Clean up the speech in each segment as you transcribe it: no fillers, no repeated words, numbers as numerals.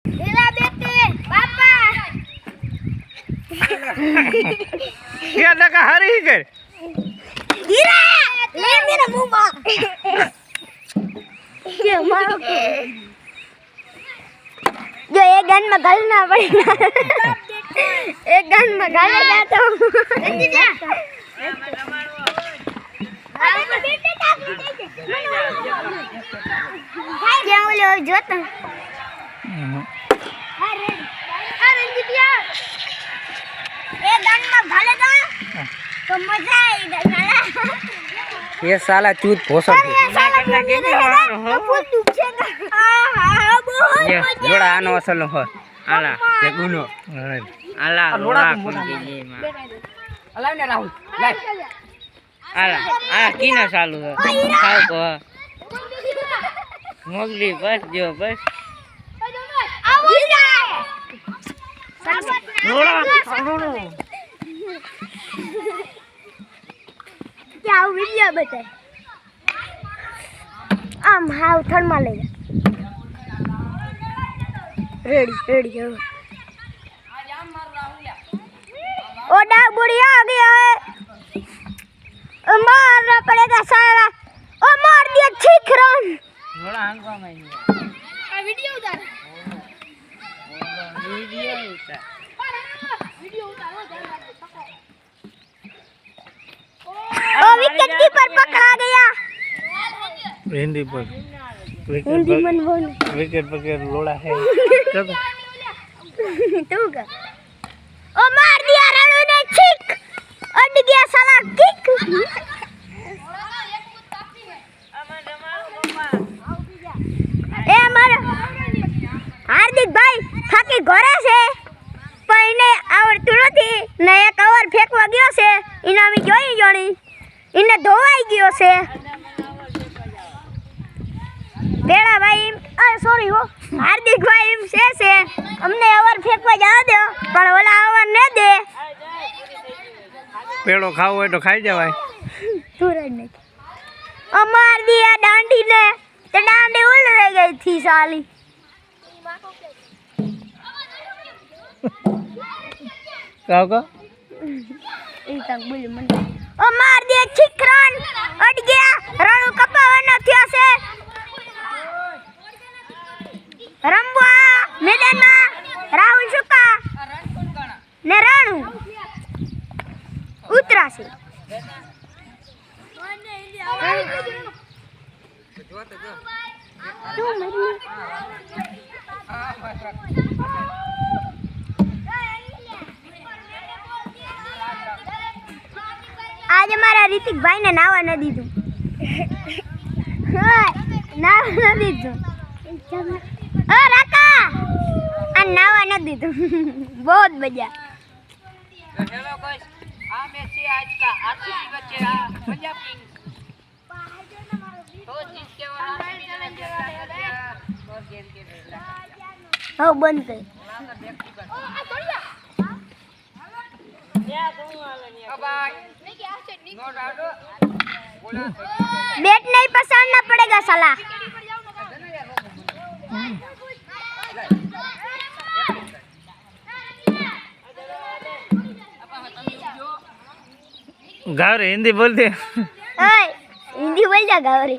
हीरा बेटे पापा क्या टका हरी कर हीरा ले मेरा मुंह में क्या मारो जो एक गन में घालना पड़ेगा एक गन में घालेगा तो क्या बोलो जोता अरे रंजीतिया एक गन में घालेगा तो मजा आएगा साला ये साला चूत भोसड़ तो फूल दुखेगा हां बहुत ये मजा लोड़ा आनो असल हो आला ते गुनो आला लोड़ा कोन के ये मा अला ने राहुल ले आला आ कीना चालू है खाओ को मोगली बस जो बस लोड़ा क्या वीडियो बता आम हाउ थर्ड में ले रेडी हो ओ डाक बुढ़िया आ गया है मारना पड़ेगा साला ओ मार दिया छिखरन लोड़ा आंगवा में वीडियो उतार ओ विकेट कीपर पकड़ा गया हिंदी पर हिंदी मन बोल विकेट पकड़ लोड़ा है कब तू का ओ मार दिया रणू ने छिक अड़ गया साला किक ए मारा हार्दिक भाई થાકી ઘરે છે પણ એને આવડતું નથી ને એક ઓવર ફેંકવા ગયો છે એને અમે જોઈ જોણી એને ધોવાઈ ગયો છે પેલા ભાઈ સોરી હો હાર્દિક ભાઈ એમ છે અમને ઓવર ફેંકવા જવા દો પણ ઓલા ઓવર ન દે પેડો ખાવો હોય તો ખાઈ જવાય तुरंत नहीं मार दिया डांडी ने तो डांडी उड़ गई थी साली काओ का ओ मार दिया छिखरन अट गया रणु कपावाना थया से रंबा मैदान में राहुल सुका ने रणु उतरा से आज हमारा ऋतिक भाई ने नावा न दीधु नावा न दीधु ओ राका आ नावा न दीधु बहुत बढ़िया हेलो गाइस आ मैच है आज का आरसीबी बच्चे पंजाब किंग्स तो जीत के और आरसीबी ने और गेम के पहला हो बंद कर बाय नो डाउट बैट नहीं पसारना पड़ेगा साला गाँव रे हिंदी बोल दे ओए हिंदी बोल जा गावरी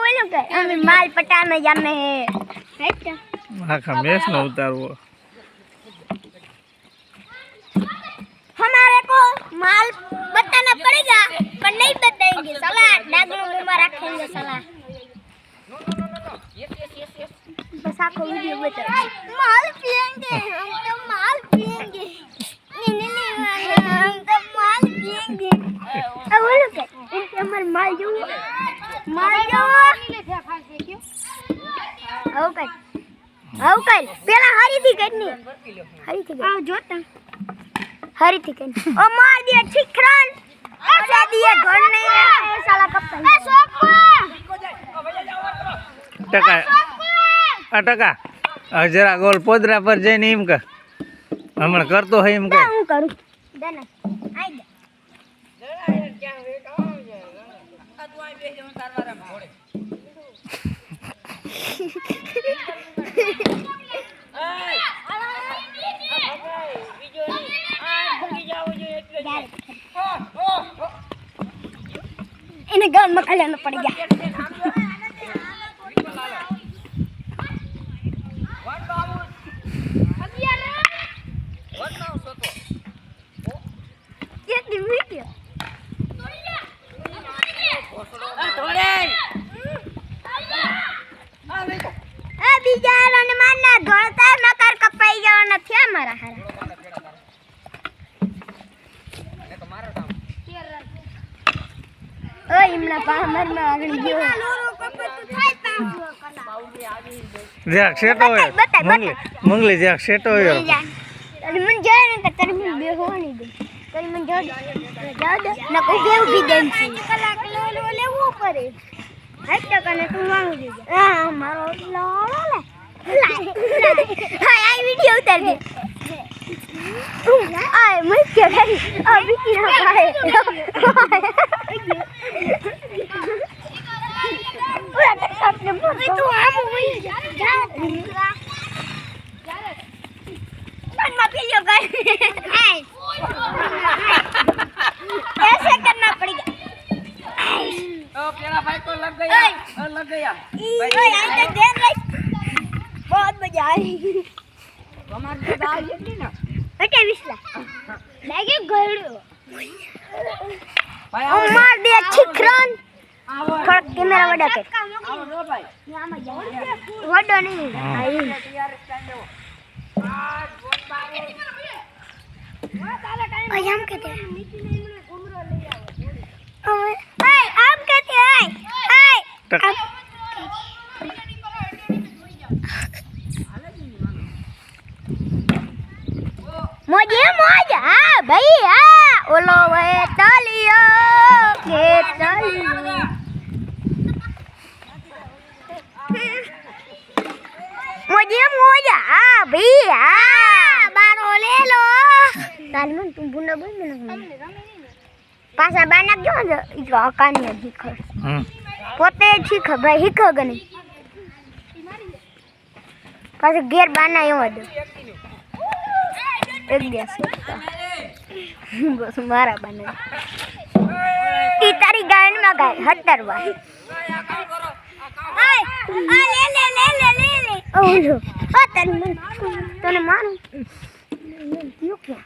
बोलो कर हम माल पटाने जाने हैं आखा मैच न उतारવો हमारे को माल बताना पड़ेगा पर नहीं बताएंगे साला डागलों में रखेंगे साला बस आपको वीडियो बता माल पिएंगे हम तो माल पिएंगे नहीं हम तो माल पिएंगे अब बोलो क्या इनके हमारे माल जो ओके पहला हरी थी करनी आओ जोता हरी थी करनी ओ मार दिया छिखरन ऐसा दिया घर नहीं रहा साला कप्तान ए सोको टका आ टका जरा गोल पोदरा पर जઈને એમ કર હમણાં કરતો હે એમ કર હું કરું દેને આઈ દે જરા યાર ક્યાં વેટ આવજે આ તું આ બેસી હું તાર વારા ઘોડે બીજો આ ભૂગી જાવ જોઈએ એટલે એને ગામમાં કલ્યાણ પડી ગયા કેટલી મીઠી આ બીજા ને મારના ગળતા નકર કપાઈ ગયો નથી અમારા હારા ઓય એમના પામરમાં આગળ ગયો જ્યાં સેટો હોય મંગલી જ્યાં સેટો હોય અને મને જાય ને કે તારે મને બેહવાની દે તારે મને જાવ દે ના કોઈ બે ઉભી દેન છે કલાક લેવું પડે હાઈ ટકાને તું માંગુ દે હા મારો લાલો લે હા આ વિડિયો ઉતાર દે આય મત કે કરી આ બીકી ના ખાય આપને તું આમ હોય જા માં પીલ્યો ગઈ ऐसे करना पड़ेगा ओ पेड़ा भाई को लग गया लग गया ओए आई तो देर रही बहुत मजा आई हमार तो दाल ये ना हटे विसला लागे गळ्यो भाई और मार दे छिखरन आओ खड़ कैमरा वडा कर आओ रो भाई वडो नहीं आई यार स्टैंड हो आज बोल बारे ओए हम कहते हैं ओए आप कहते हैं हाय मोजे मोजा भाई हाँ ओलो वे तालियो के तालियो मोजे मोजा भाई हाँ बारो ले लो ताल में तुम बुना बोल में पासा बाना क्यों जो इको अकानी हिख पोते हिख भाई हिख गनी पासा घेर बाना यो दो एक गैस बस मारा बने ई तारी गायन में गाय 17 बार आय आ ले ले ले ले ले ले ओ लो आ तने मारू क्यों क्या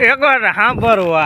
એક વાર સાંભળવા